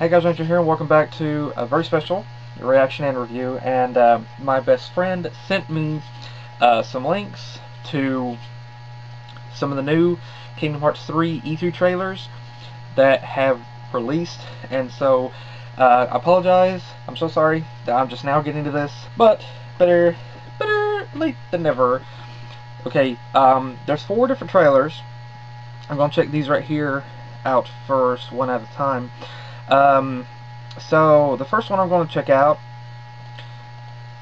Hey guys, Ranger here, and welcome back to a very special reaction and review. And my best friend sent me some links to some of the new Kingdom Hearts 3 E3 trailers that have released. And so, I apologize. I'm so sorry that I'm just now getting to this, but better late than never. Okay, there's 4 different trailers. I'm gonna check these right here out first, one at a time. So the first one I'm going to check out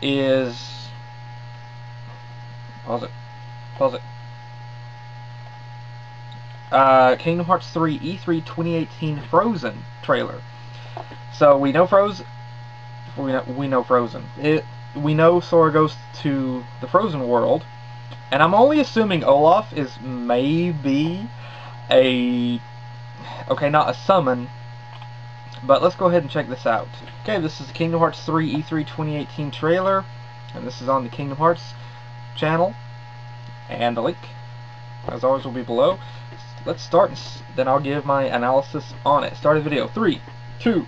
is pause it. Kingdom Hearts 3 E3 2018 Frozen trailer. So we know Frozen. We know Frozen. We know Sora goes to the Frozen world, and I'm only assuming Olaf is maybe not a summon. But let's go ahead and check this out. Okay, this is the Kingdom Hearts 3 E3 2018 trailer, and this is on the Kingdom Hearts channel, and the link, as always, will be below. Let's start, and then I'll give my analysis on it. Start the video. 3, 2,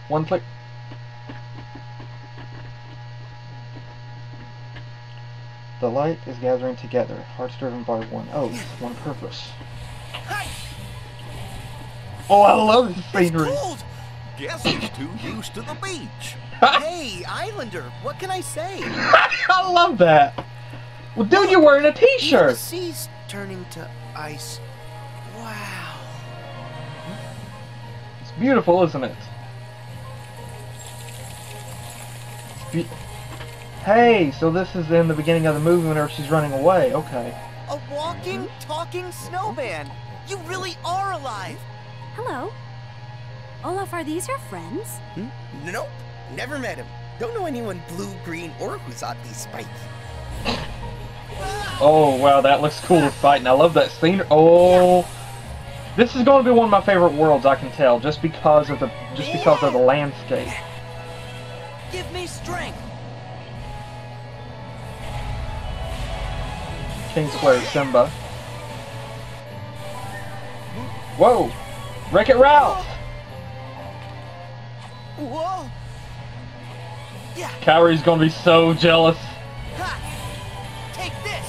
1, click. The light is gathering together, hearts driven by one oath, one purpose. Oh, I love this scenery. It's cold. Guess he's too used to the beach. Hey, Islander, what can I say? I love that. Well, dude, you're wearing a t-shirt. The sea's turning to ice. Wow. It's beautiful, isn't it? Hey, so this is in the beginning of the movie whenever she's running away. Okay. A walking, talking snowman. You really are alive. Hello. Olaf, are these your friends? Nope, never met him. Don't know anyone blue, green, or who's oddly spiky. Oh wow, that looks cool to fight, and I love that scene. Oh, this is going to be one of my favorite worlds, I can tell, just because of the landscape. Give me strength. King Square Simba. Whoa! Wreck-It Ralph! Whoa! Yeah. Kyrie's gonna be so jealous. Ha. Take this.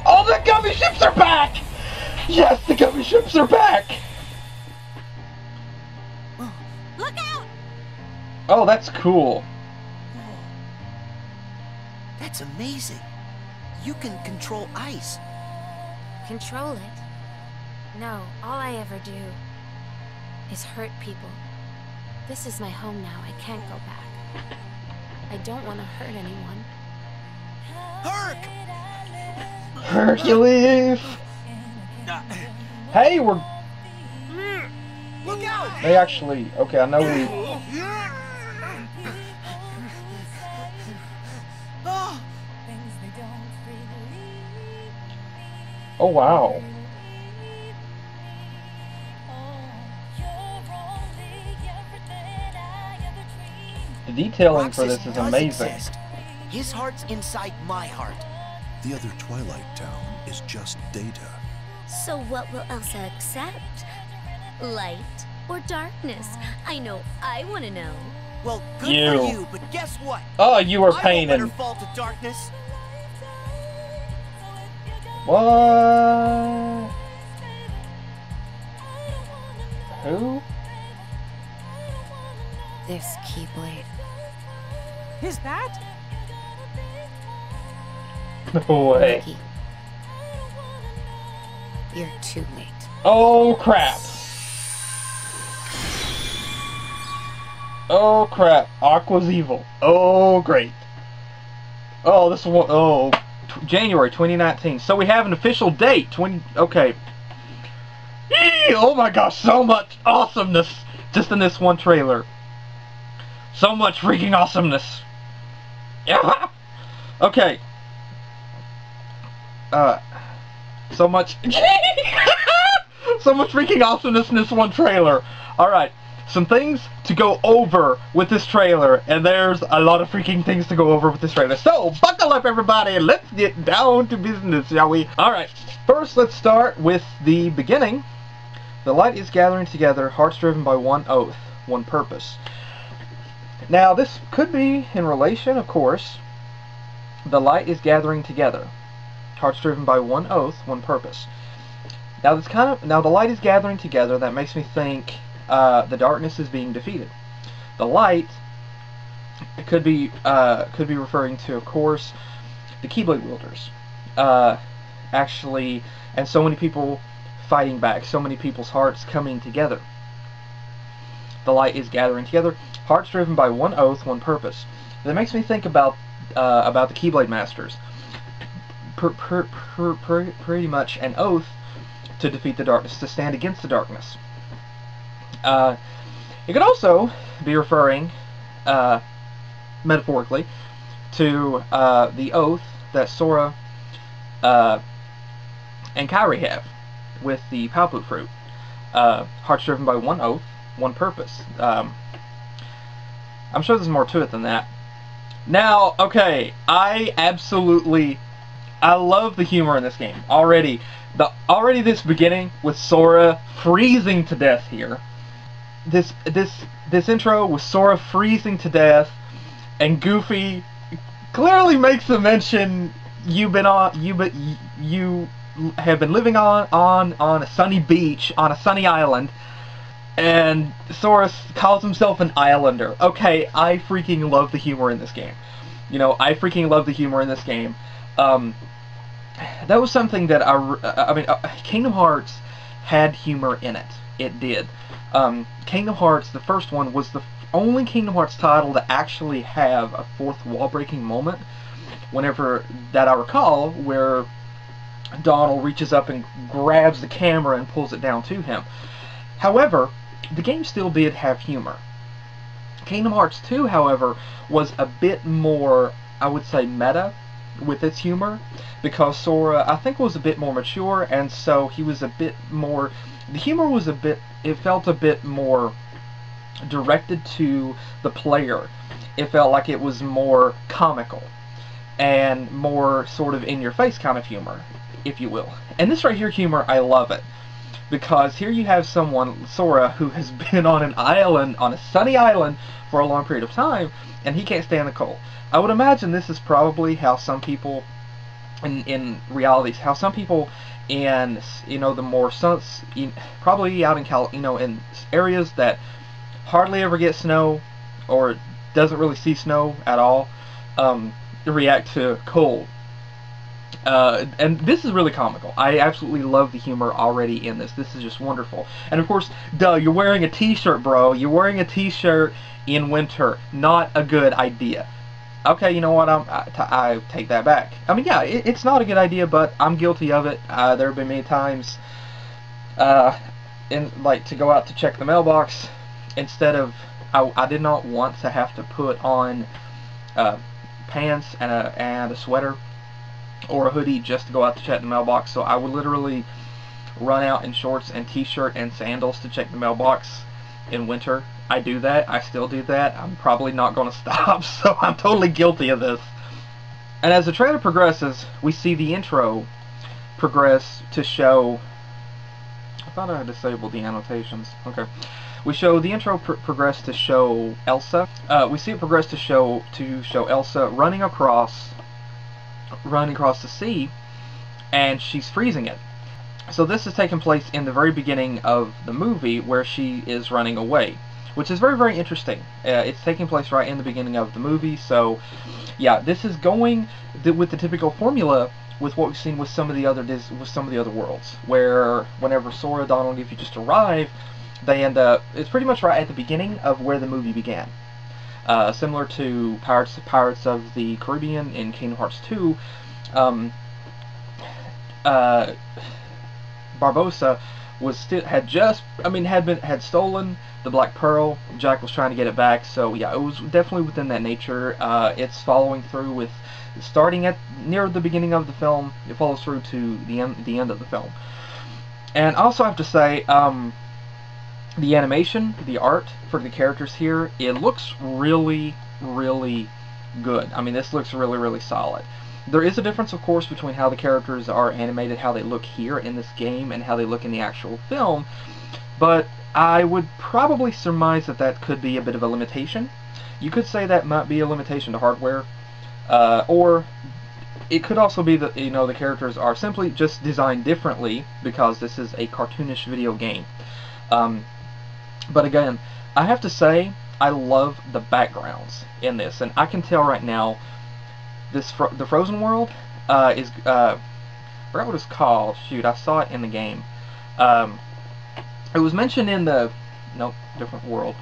Oh, the gummy ships are back! Yes, the gummy ships are back! Look out! Oh, that's cool. That's amazing. You can control ice. Control it? No, all I ever do is hurt people. This is my home now. I can't go back. I don't want to hurt anyone. Herc! Hercules! Hey, we're... Look out! They actually... Okay, I know we... Oh, wow. The detailing for this is amazing. His heart's inside my heart. The other Twilight Town is just data. So what will Elsa accept? Light or darkness? I know I want to know. Well, good for you, but guess what? Oh, you were I painted. won't let her fall to darkness. What? Who? This Keyblade. Is that? No way. Mickey. You're too late. Oh crap. Oh crap. Aqua's evil. Oh great. Oh, this one. Oh, January 2019. So we have an official date. Okay. Eee, oh my gosh, so much awesomeness just in this one trailer. So much freaking awesomeness. Yeah. Okay. So much so much freaking awesomeness in this one trailer. Alright, some things to go over with this trailer, and there's a lot of freaking things to go over with this trailer. So, buckle up everybody, and let's get down to business, shall we? Alright, first let's start with the beginning. The light is gathering together, hearts driven by one oath, one purpose. Now, this could be in relation, of course. The light is gathering together, hearts driven by one oath, one purpose. Now, the light is gathering together. That makes me think the darkness is being defeated. The light could be referring to, of course, the Keyblade wielders. Actually, and so many people fighting back, so many people's hearts coming together. The light is gathering together, hearts driven by one oath, one purpose. That makes me think about the Keyblade Masters. Pretty much an oath to defeat the darkness, to stand against the darkness. It could also be referring, metaphorically, to the oath that Sora and Kairi have with the Paopu fruit. Hearts driven by one oath, one purpose. I'm sure there's more to it than that. Now, okay, I love the humor in this game. Already this beginning with Sora freezing to death here. This intro with Sora freezing to death, and Goofy clearly makes a mention. You have been living on a sunny beach, on a sunny island, and Sora calls himself an islander. Okay, I freaking love the humor in this game. You know, I freaking love the humor in this game. That was something that Kingdom Hearts had humor in it. It did. Kingdom Hearts, the first one, was the only Kingdom Hearts title to actually have a fourth wall-breaking moment. Whenever that I recall, where Donald reaches up and grabs the camera and pulls it down to him. However, the game still did have humor. Kingdom Hearts 2, however, was a bit more, I would say, meta with its humor, because Sora, I think, was a bit more mature, and so he was a bit more, the humor was it felt a bit more directed to the player. It felt like it was more comical and more sort of in-your-face kind of humor, if you will. And this right here humor, I love it. Because here you have someone, Sora, who has been on an island, on a sunny island, for a long period of time, and he can't stand the cold. I would imagine this is probably how some people, in realities, how some people in, the more probably out in in areas that hardly ever get snow, or doesn't really see snow at all, react to cold. And this is really comical. I absolutely love the humor already in this. This is just wonderful. And of course, duh, you're wearing a t-shirt, bro. You're wearing a t-shirt in winter. Not a good idea. Okay, you know what? I take that back. I mean, yeah, it's not a good idea, but I'm guilty of it. There have been many times, to go out to check the mailbox, instead of, I did not want to have to put on pants and a sweater or a hoodie just to go out to check the mailbox. So I would literally run out in shorts and t-shirt and sandals to check the mailbox in winter. I do that. I still do that. I'm probably not going to stop, so I'm totally guilty of this. And as the trailer progresses, we see the intro progress to show... I thought I had disabled the annotations. Okay. We show the intro progress to show Elsa. We see it progress to show Elsa running across the sea, and she's freezing it. So this is taking place in the very beginning of the movie, where she is running away, which is very, very interesting. It's taking place right in the beginning of the movie, so yeah, this is going with the typical formula with what we've seen with some of the other worlds, where whenever Sora, Donald, and Goofy just arrive, they end up, it's pretty much right at the beginning of where the movie began. Similar to Pirates of the Caribbean in Kingdom Hearts 2, Barbossa had stolen the Black Pearl. Jack was trying to get it back, so yeah, it was definitely within that nature. It's following through with, starting at near the beginning of the film, it follows through to the end of the film. And also I have to say, the animation, the art for the characters here, it looks really, really good. I mean, this looks really, really solid. There is a difference, of course, between how the characters are animated, how they look here in this game, and how they look in the actual film, but I would probably surmise that that could be a bit of a limitation. You could say that might be a limitation to hardware, or it could also be that, you know, the characters are simply just designed differently because this is a cartoonish video game. But again, I have to say, I love the backgrounds in this, and I can tell right now, the Frozen world is, I forgot what it's called. Shoot, I saw it in the game. It was mentioned in the, nope, different world.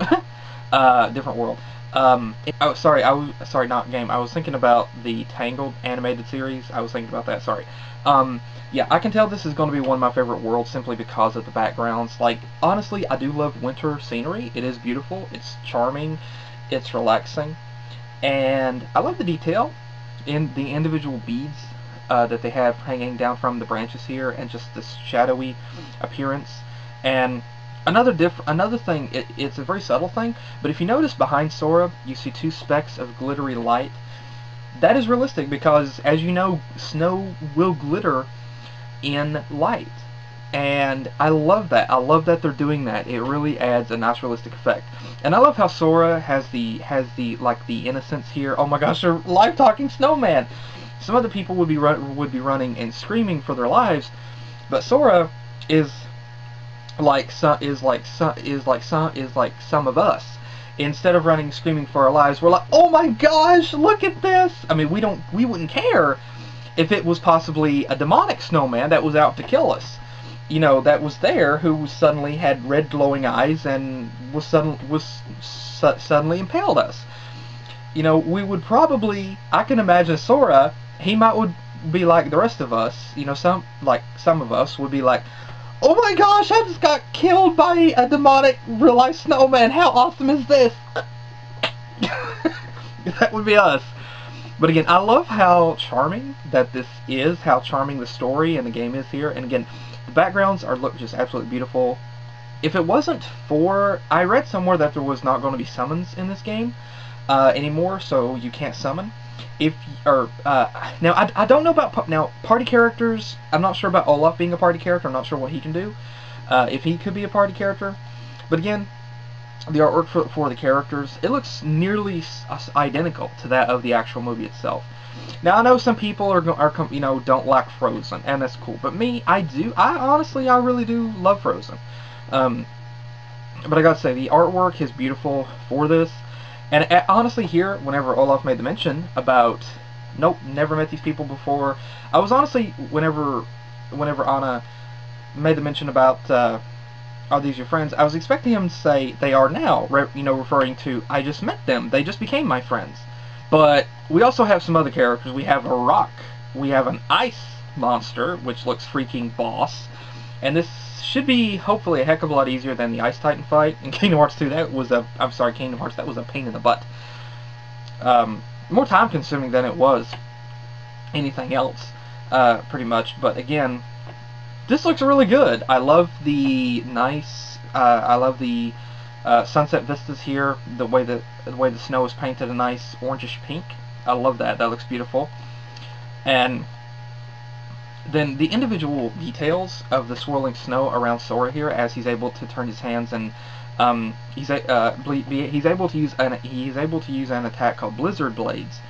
Different world. Oh, sorry, sorry, not game. I was thinking about the Tangled animated series. I was thinking about that, sorry. Yeah, I can tell this is going to be one of my favorite worlds simply because of the backgrounds. Like, honestly, I do love winter scenery. It is beautiful. It's charming. It's relaxing. And I love the detail in the individual beads that they have hanging down from the branches here, and just this shadowy appearance. And another thing, it's a very subtle thing, but if you notice behind Sora, you see two specks of glittery light. That is realistic because, as you know, snow will glitter in light. And I love that. I love that they're doing that. It really adds a nice realistic effect. And I love how Sora has the like the innocence here. Oh my gosh, they're live talking snowman. Some other people would be running and screaming for their lives, but Sora is like some of us. Instead of running screaming for our lives, we're like, oh my gosh, look at this. I mean, we wouldn't care if it was possibly a demonic snowman that was out to kill us, you know, that was there, who suddenly had red glowing eyes and suddenly impaled us. You know, we would probably, I can imagine Sora, he would be like the rest of us, you know, some of us would be like, oh my gosh, I just got killed by a demonic real-life snowman. How awesome is this? That would be us. But again, I love how charming that this is, how charming the story and the game is here. And again, the backgrounds look just absolutely beautiful. If it wasn't for, I read somewhere that there was not going to be summons in this game anymore, so you can't summon. Now I don't know about party characters. I'm not sure about Olaf being a party character. I'm not sure what he can do, if he could be a party character. But again, the artwork for the characters, it looks nearly identical to that of the actual movie itself. Now I know some people you know, don't like Frozen, and that's cool. But me, I do. I really do love Frozen. But I gotta say, the artwork is beautiful for this. And honestly here, whenever Olaf made the mention about, nope, never met these people before, I was honestly, whenever Anna made the mention about, are these your friends, I was expecting him to say, they are now, you know, referring to, I just met them, they just became my friends. But we also have some other characters. We have a rock, we have an ice monster, which looks freaking boss, and this should be hopefully a heck of a lot easier than the Ice Titan fight in Kingdom Hearts 2. That was Kingdom Hearts, that was a pain in the butt. More time consuming than it was anything else, pretty much. But again, this looks really good. I love the nice, I love the sunset vistas here. The way the snow is painted a nice orangish pink. I love that. That looks beautiful. And then the individual details of the swirling snow around Sora here, as he's able to turn his hands, and he's able to use an attack called Blizzard Blades,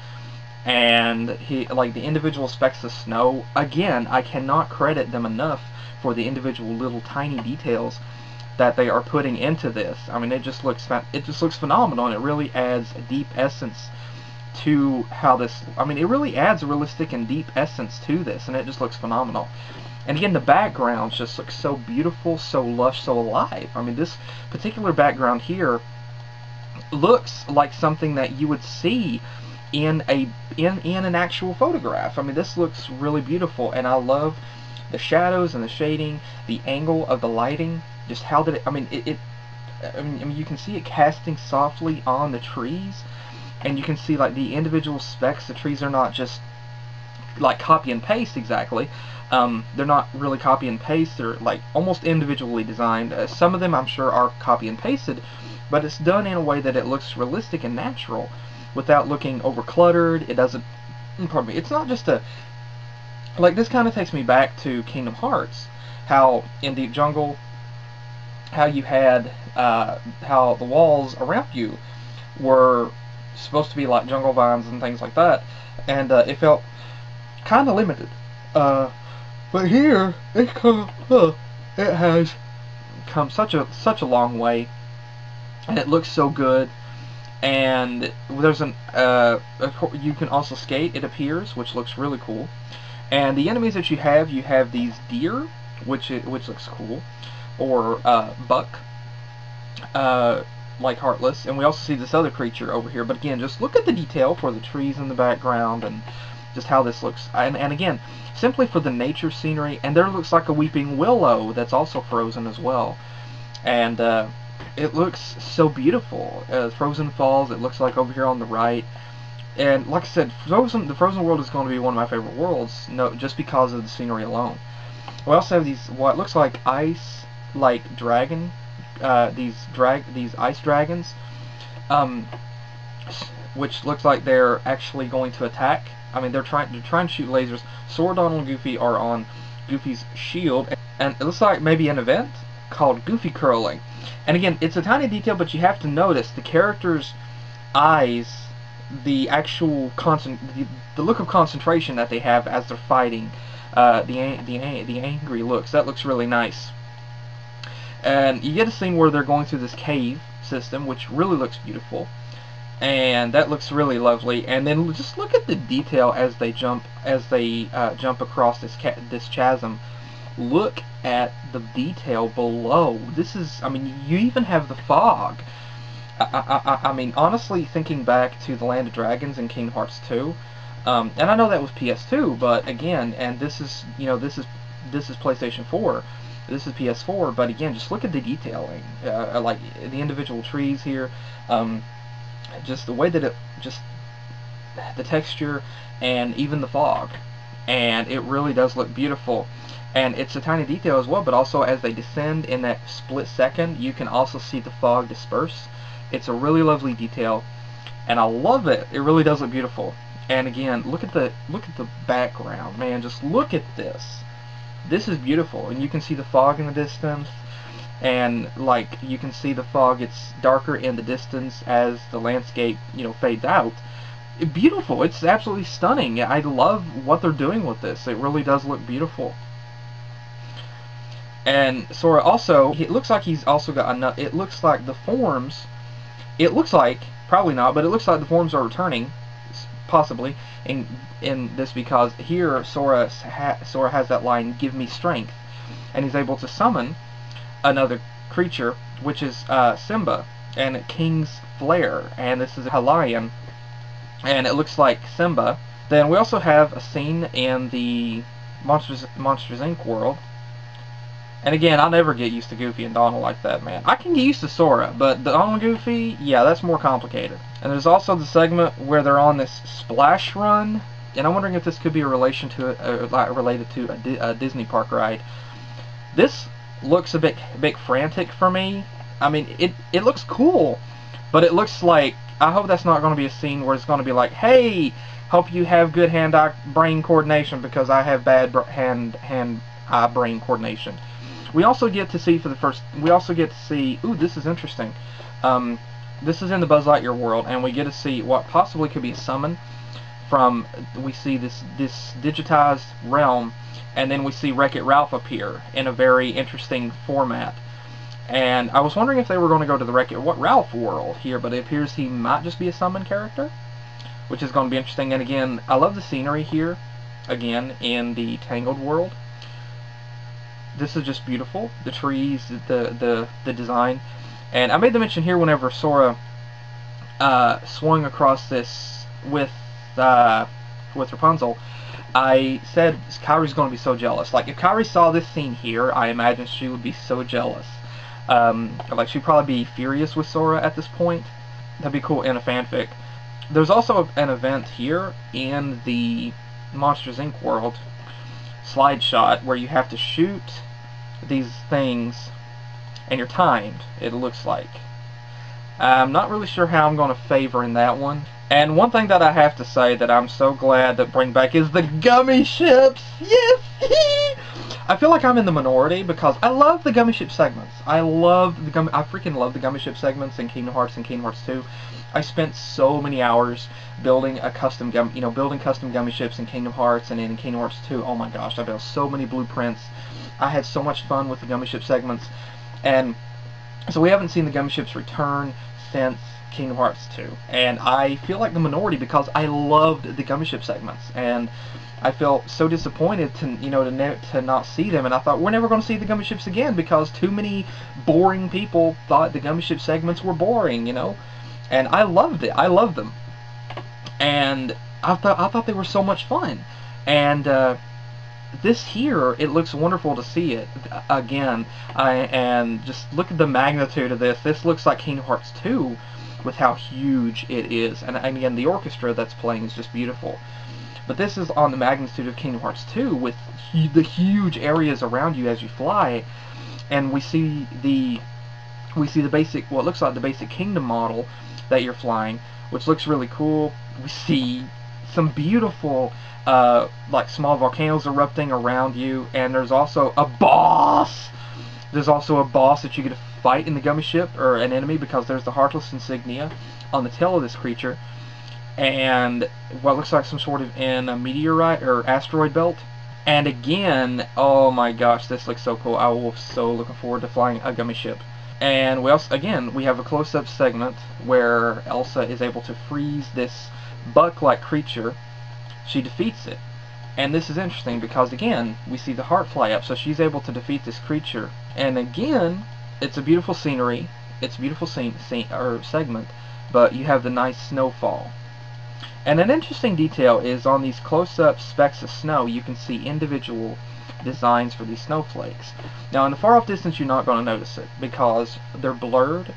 and the individual specks of snow. Again, I cannot credit them enough for the individual little tiny details that they are putting into this. I mean, it just looks phenomenal, and it really adds a deep essence to how this, I mean, it really adds a realistic and deep essence to this, and it just looks phenomenal. And again, the backgrounds just look so beautiful, so lush, so alive. I mean, this particular background here looks like something that you would see in an actual photograph. I mean, this looks really beautiful, and I love the shadows and the shading, the angle of the lighting, just how did it, I mean, I mean, you can see it casting softly on the trees. And you can see like the individual specks. The trees are not just like copy and paste exactly. They're not really copy and paste. They're like almost individually designed. Some of them I'm sure are copy and pasted, but it's done in a way that it looks realistic and natural without looking over cluttered. It doesn't pardon me, it's not just a, like, this kind of takes me back to Kingdom Hearts, how in Deep Jungle, how you had, how the walls around you were supposed to be like jungle vines and things like that, and it felt kind of limited. But here, it has come such a long way, and it looks so good. And there's you can also skate, it appears, which looks really cool. And the enemies that you have these deer, which looks cool, or buck, like Heartless, and we also see this other creature over here. But again, just look at the detail for the trees in the background and just how this looks. And again, simply for the nature scenery, and there looks like a weeping willow that's also frozen as well. And it looks so beautiful. Frozen Falls, it looks like over here on the right. And like I said, the Frozen world is going to be one of my favorite worlds, just because of the scenery alone. We also have these, what looks like ice-like dragon, these ice dragons, which looks like they're actually going to attack. I mean, they're trying to shoot lasers. Sora, Donald, and Goofy are on Goofy's shield, and it looks like maybe an event called Goofy Curling. And again, it's a tiny detail, but you have to notice the characters' eyes, the actual the look of concentration that they have as they're fighting, the angry looks. That looks really nice. And you get a scene where they're going through this cave system, which really looks beautiful, and that looks really lovely. And then just look at the detail as they jump jump across this chasm. Look at the detail below. This is, I mean, you even have the fog. I mean, honestly, thinking back to the Land of Dragons in Kingdom Hearts 2, and I know that was PS2, but again, and this is, you know, this is PlayStation 4, this is PS4, but again, just look at the detailing, like the individual trees here, just the way that it, just the texture, and even the fog, and it really does look beautiful. And it's a tiny detail as well, but also as they descend in that split second, you can also see the fog disperse. It's a really lovely detail, and I love it. It really does look beautiful. And again, look at the background, man. Just look at this. This is beautiful, and you can see the fog in the distance, and like you can see the fog. It's darker in the distance as the landscape, you know, fades out. Beautiful. It's absolutely stunning. I love what they're doing with this. It really does look beautiful. And Sora also, it looks like he's also got enough, it looks like the forms, it looks like, probably not, but it looks like the forms are returning, possibly, in this, because here Sora has that line, "Give me strength," and he's able to summon another creature, which is Simba, and King's Flare, and this is a lion, and it looks like Simba. Then we also have a scene in the Monsters Inc. world. And again, I'll never get used to Goofy and Donald like that, man. I can get used to Sora, but Donald and Goofy, yeah, that's more complicated. And there's also the segment where they're on this splash run, and I'm wondering if this could be a relation to related to a Disney park ride. This looks a bit frantic for me. I mean, it looks cool, but it looks like, I hope that's not going to be a scene where it's going to be like, hey, hope you have good hand-eye brain coordination because I have bad hand-eye brain coordination. We also get to see ooh, this is interesting. This is in the Buzz Lightyear world, and we get to see what possibly could be a summon from, we see this digitized realm, and then we see Wreck-It Ralph appear in a very interesting format. And I was wondering if they were going to go to the Wreck-It Ralph world here, but it appears he might just be a summon character, which is going to be interesting. And again, I love the scenery here, again, in the Tangled world. This is just beautiful. The trees, the design. And I made the mention here whenever Sora swung across this with Rapunzel, I said Kairi's going to be so jealous. Like, if Kairi saw this scene here, I imagine she would be so jealous. Like, she'd probably be furious with Sora at this point. That'd be cool in a fanfic. There's also an event here in the Monsters Inc. world, slide shot, where you have to shoot these things and you're timed, it looks like. I'm not really sure how I'm going to favor in that one, And one thing that I have to say that I'm so glad that bring back is the gummy ships. Yes! I feel like I'm in the minority because I love the gummy ship segments. I freaking love the gummy ship segments in Kingdom Hearts and Kingdom Hearts 2. I spent so many hours building a custom building custom gummy ships in Kingdom Hearts and in Kingdom Hearts 2. Oh my gosh, I built so many blueprints. I had so much fun with the gummy ship segments. And so we haven't seen the gummy ships return since Kingdom Hearts 2, and I feel like the minority because I loved the gummy ship segments, and I felt so disappointed to not see them, and I thought we're never going to see the gummy ships again because too many boring people thought the gummy ship segments were boring, and I loved it. I loved them, and I thought they were so much fun, and this here, it looks wonderful to see it again, and just look at the magnitude of this. This looks like Kingdom Hearts 2 with how huge it is, and again, the orchestra that's playing is just beautiful. But this is on the magnitude of Kingdom Hearts 2 with the huge areas around you as you fly, and we see the basic, what looks like the basic kingdom model that you're flying, which looks really cool. We see some beautiful like small volcanoes erupting around you, and there's also a boss. There's also a boss that you get to fight in the gummy ship, or an enemy, because there's the Heartless insignia on the tail of this creature, and what looks like some sort of a meteorite or asteroid belt. And again, oh my gosh, this looks so cool. I was so looking forward to flying a gummy ship. And we also, again, we have a close-up segment where Elsa is able to freeze this bug-like creature. She defeats it. And this is interesting because, again, we see the heart fly up, so she's able to defeat this creature. And again, it's a beautiful scenery. It's a beautiful segment, but you have the nice snowfall. And an interesting detail is on these close-up specks of snow, you can see individual designs for these snowflakes. Now, in the far-off distance, you're not going to notice it because they're blurred,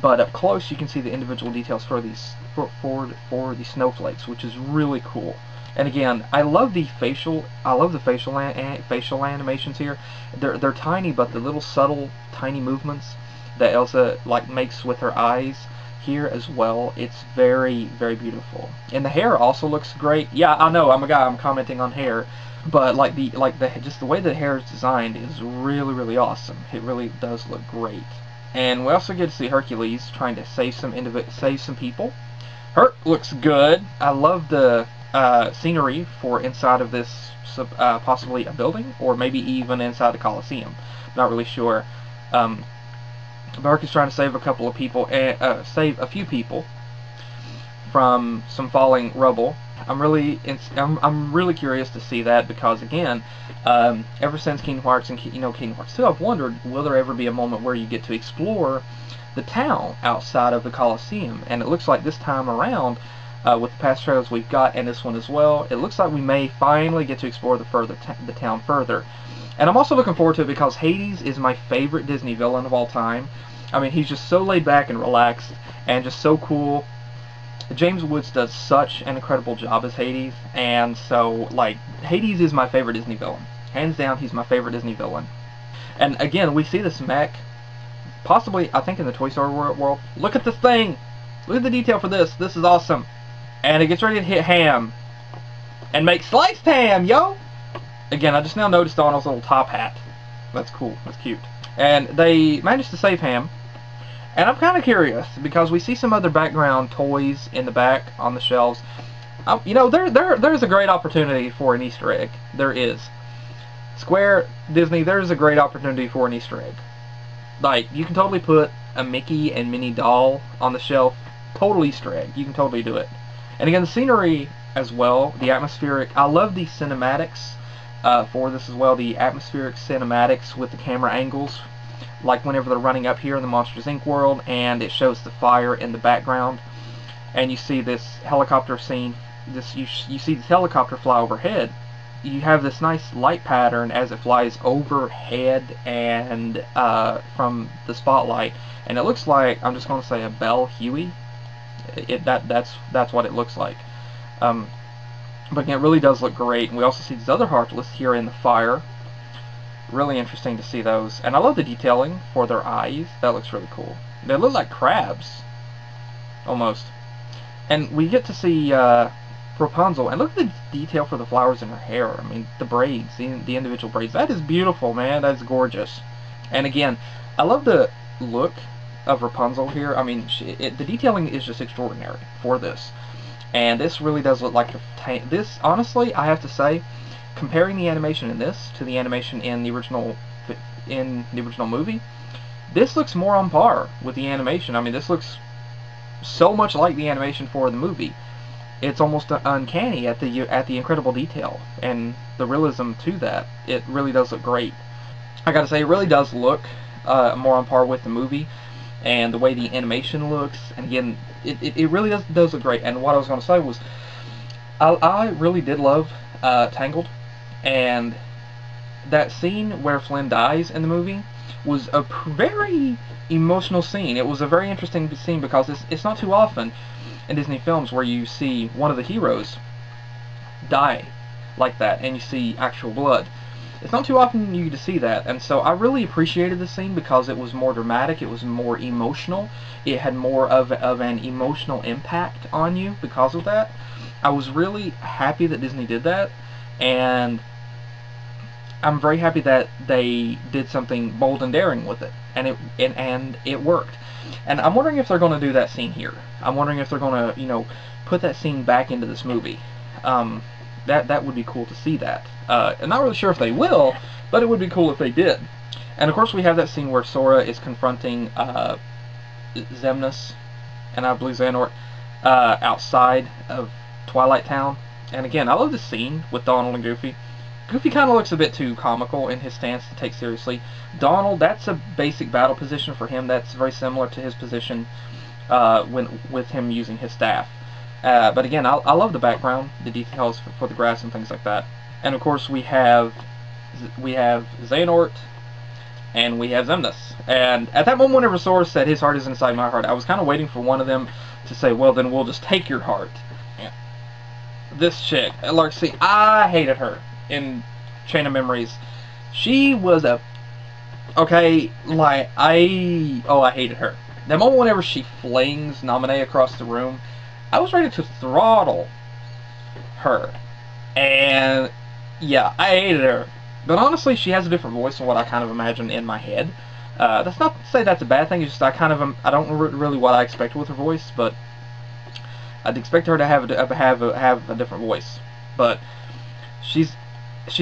but up close, you can see the individual details for these for the snowflakes, which is really cool. And again, I love the facial animations here. They're tiny, but the little subtle, tiny movements that Elsa makes with her eyes here as well, it's very, very beautiful. And the hair also looks great. Yeah, I know, I'm a guy, I'm commenting on hair, but just the way the hair is designed is really, really awesome. It really does look great. And we also get to see Hercules trying to save some people. Herc looks good. I love the scenery for inside of this, possibly a building, or maybe even inside the Colosseum. Not really sure. Herc is trying to save a couple of people, save a few people from some falling rubble. I'm really curious to see that because, again, ever since Kingdom Hearts and Kingdom Hearts 2, I've wondered, will there ever be a moment where you get to explore the town outside of the Colosseum? And it looks like this time around, with the past trailers we've got and this one as well, it looks like we may finally get to explore the town further. And I'm also looking forward to it because Hades is my favorite Disney villain of all time. I mean, he's just so laid back and relaxed and just so cool. James Woods does such an incredible job as Hades, and so, Hades is my favorite Disney villain. Hands down, he's my favorite Disney villain. And again, we see this mech, possibly, I think, in the Toy Story world. Look at this thing! Look at the detail for this. This is awesome. And it gets ready to hit ham. And make sliced ham, yo! Again, I just now noticed Donald's little top hat. That's cool. That's cute. And they managed to save ham. And I'm kind of curious, because we see some other background toys in the back on the shelves. There's a great opportunity for an Easter egg. There is. Square, Disney, there's a great opportunity for an Easter egg. You can totally put a Mickey and Minnie doll on the shelf. Total Easter egg. You can totally do it. And again, the scenery as well, the atmospheric. I love the cinematics for this as well. The atmospheric cinematics with the camera angles. Like whenever they're running up here in the Monsters Inc. world, and it shows the fire in the background, and you see this helicopter scene. You see this helicopter fly overhead. You have this nice light pattern as it flies overhead and from the spotlight, and it looks like, I'm just going to say, a Bell Huey. That's what it looks like. But again, it really does look great. And we also see these other Heartless here in the fire. Really interesting to see those. And I love the detailing for their eyes. That looks really cool. They look like crabs. Almost. And we get to see Rapunzel, and look at the detail for the flowers in her hair. I mean, the braids, the individual braids. That is beautiful, man. That's gorgeous. And again, I love the look of Rapunzel here. I mean, the detailing is just extraordinary for this. And this really does look like this. Honestly, I have to say, comparing the animation in this to the animation in the original movie, this looks more on par with the animation. I mean, this looks so much like the animation for the movie. It's almost uncanny at the incredible detail and the realism to that. It really does look great. I gotta say, it really does look more on par with the movie, and the way the animation looks. And again, it really does look great. And what I was gonna say was, I really did love Tangled, and that scene where Flynn dies in the movie was a very emotional scene. It was a very interesting scene because it's not too often in Disney films where you see one of the heroes die like that and you see actual blood. It's not too often you get to see that, and so I really appreciated the scene because it was more dramatic, it was more emotional, it had more of an emotional impact on you because of that. I was really happy that Disney did that, and I'm very happy that they did something bold and daring with it, and it worked. And I'm wondering if they're going to do that scene here. I'm wondering if they're going to, you know, put that scene back into this movie. That would be cool to see that. I'm not really sure if they will, but it would be cool if they did. And of course we have that scene where Sora is confronting Xemnas, and I believe Xehanort, outside of Twilight Town. And again, I love this scene with Donald and Goofy. Goofy kind of looks a bit too comical in his stance to take seriously. Donald, that's a basic battle position for him. That's very similar to his position with him using his staff. But again, I love the background, the details for the grass and things like that. And of course we have Xehanort, and we have Xemnas. And at that moment, whenever Sora said his heart is inside my heart, I was kind of waiting for one of them to say, well, then we'll just take your heart. This chick, Larxene, I hated her in Chain of Memories. She was a... Okay, like, I hated her. The moment whenever she flings Naminé across the room, I was ready to throttle her. And, yeah, I hated her. But honestly, she has a different voice than what I kind of imagined in my head. That's not to say that's a bad thing, it's just I don't really what I expected with her voice, but I'd expect her to have a different voice. But she's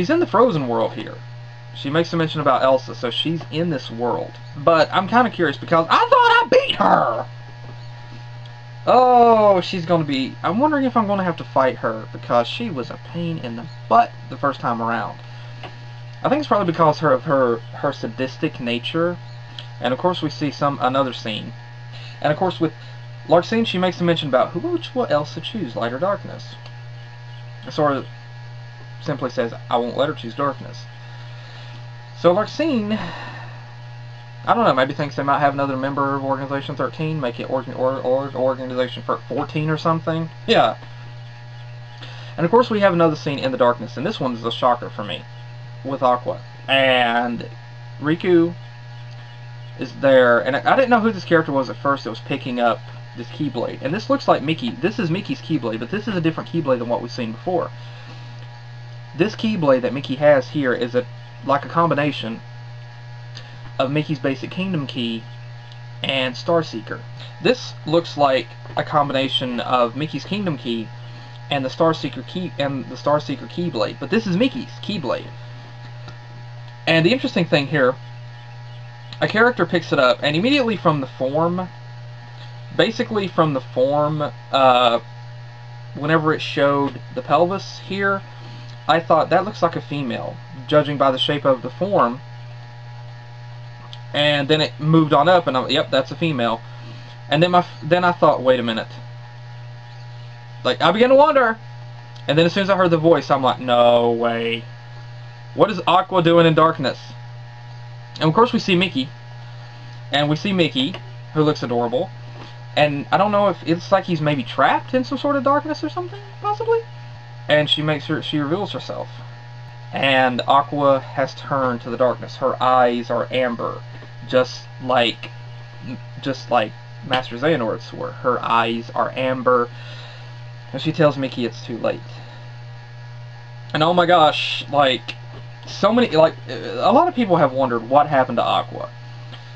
in the Frozen world here. She makes a mention about Elsa, so she's in this world. But I'm kind of curious because I thought I beat her! Oh, she's going to be... I'm wondering if I'm going to have to fight her because she was a pain in the butt the first time around. I think it's probably because of her sadistic nature. And of course we see another scene. And of course with Larxene, she makes a mention about which will Elsa choose, light or darkness. Sora simply says, I won't let her choose darkness. So Larxene, I don't know, maybe thinks they might have another member of Organization 13, make it Organization 14 or something. Yeah. And of course we have another scene in the darkness, and this one is a shocker for me, with Aqua. And Riku is there, and I didn't know who this character was at first that was picking up this Keyblade. And this looks like Mickey. This is Mickey's Keyblade, but this is a different Keyblade than what we've seen before. This Keyblade that Mickey has here is like a combination of Mickey's Basic Kingdom Key and Starseeker. This looks like a combination of Mickey's Kingdom Key and the Starseeker Keyblade, but this is Mickey's Keyblade. And the interesting thing here, a character picks it up, and immediately from the form, basically from the form, whenever it showed the pelvis here, I thought that looks like a female, judging by the shape of the form. And then it moved on up, and yep, that's a female. And then I thought, wait a minute. Like, I began to wonder. And then as soon as I heard the voice, I'm like, no way. What is Aqua doing in darkness? And of course we see Mickey. And we see Mickey, who looks adorable. And I don't know if it's like he's maybe trapped in some sort of darkness or something, possibly. And she reveals herself. And Aqua has turned to the darkness. Her eyes are amber, just like Master Xehanort sword. Her eyes are amber, and she tells Mickey it's too late. And oh my gosh, like, so many, like, a lot of people have wondered what happened to Aqua.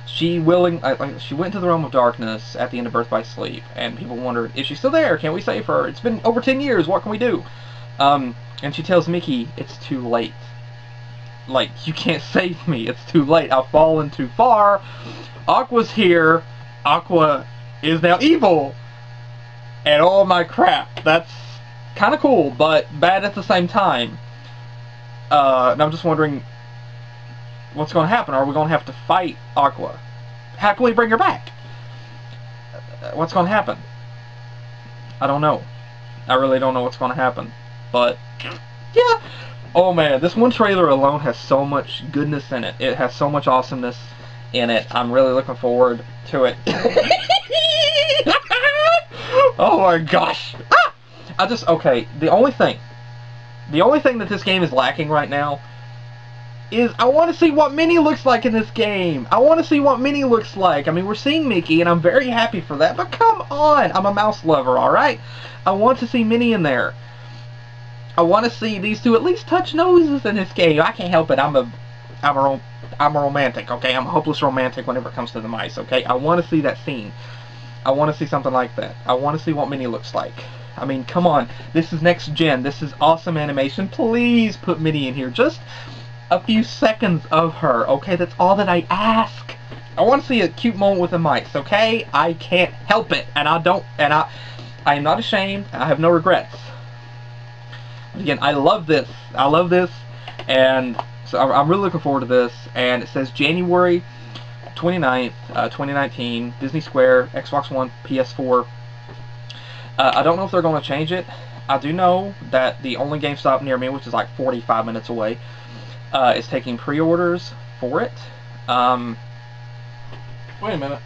She went to the realm of darkness at the end of Birth by Sleep, and people wondered, is she still there? Can we save her? It's been over 10 years. What can we do? And she tells Mickey, it's too late. Like, you can't save me. It's too late. I've fallen too far. Aqua's here. Aqua is now evil. And oh my crap. That's kind of cool, but bad at the same time. And I'm just wondering, what's going to happen? Are we going to have to fight Aqua? How can we bring her back? What's going to happen? I don't know. I really don't know what's going to happen. But, yeah. Oh man, this one trailer alone has so much goodness in it. It has so much awesomeness in it. I'm really looking forward to it. Oh my gosh. Okay, the only thing that this game is lacking right now is I want to see what Minnie looks like in this game. I want to see what Minnie looks like. I mean, we're seeing Mickey, and I'm very happy for that, but come on! I'm a mouse lover, alright? I want to see Minnie in there. I want to see these two at least touch noses in this game. I can't help it. I'm a romantic, okay? I'm a hopeless romantic whenever it comes to the mice, okay? I want to see that scene. I want to see something like that. I want to see what Minnie looks like. I mean, come on. This is next gen. This is awesome animation. Please put Minnie in here. Just a few seconds of her, okay? That's all that I ask. I want to see a cute moment with the mice, okay? I can't help it, and I am not ashamed. I have no regrets. Again, I love this. And so I'm really looking forward to this. And it says January 29th, 2019, Disney Square, Xbox One, PS4. I don't know if they're going to change it. I do know that the only GameStop near me, which is like 45 minutes away, is taking pre-orders for it. Wait a minute.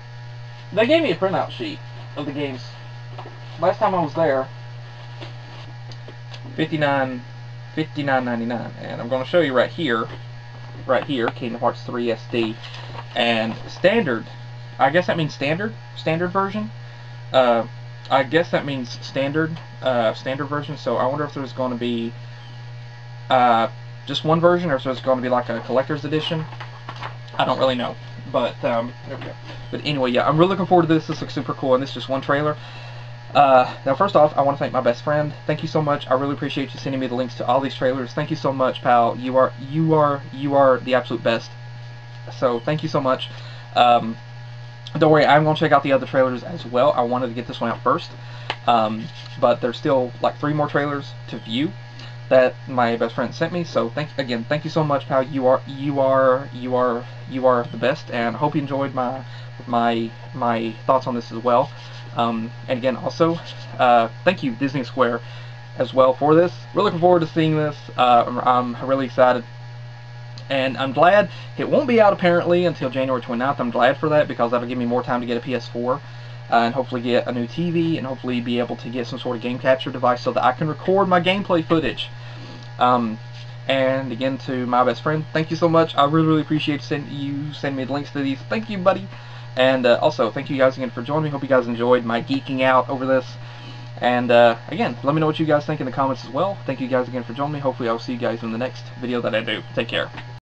They gave me a printout sheet of the games. Last time I was there, $59.99, and I'm going to show you right here, Kingdom Hearts 3 SD, and standard. I guess that means standard version. I guess that means standard version. So I wonder if there's going to be just one version, or if there's going to be like a collector's edition. I don't really know, but okay. But anyway, yeah, I'm really looking forward to this. This looks super cool, and this is just one trailer. Now, first off, I want to thank my best friend. Thank you so much. I really appreciate you sending me the links to all these trailers. Thank you so much, pal. You are the absolute best. So thank you so much. Don't worry, I'm going to check out the other trailers as well. I wanted to get this one out first, but there's still like 3 more trailers to view that my best friend sent me. So thank you so much, pal. You are the best, and I hope you enjoyed my thoughts on this as well. And again, also, thank you, Disney Square, as well for this. We're looking forward to seeing this. I'm really excited. And I'm glad it won't be out apparently until January 29th. I'm glad for that, because that'll give me more time to get a PS4 and hopefully get a new TV and hopefully be able to get some sort of game capture device so that I can record my gameplay footage. And again, to my best friend, thank you so much. I really appreciate you sending me the links to these. Thank you, buddy. And also, thank you guys again for joining me. Hope you guys enjoyed my geeking out over this. And again, let me know what you guys think in the comments as well. Thank you guys again for joining me. Hopefully I'll see you guys in the next video that I do. Take care.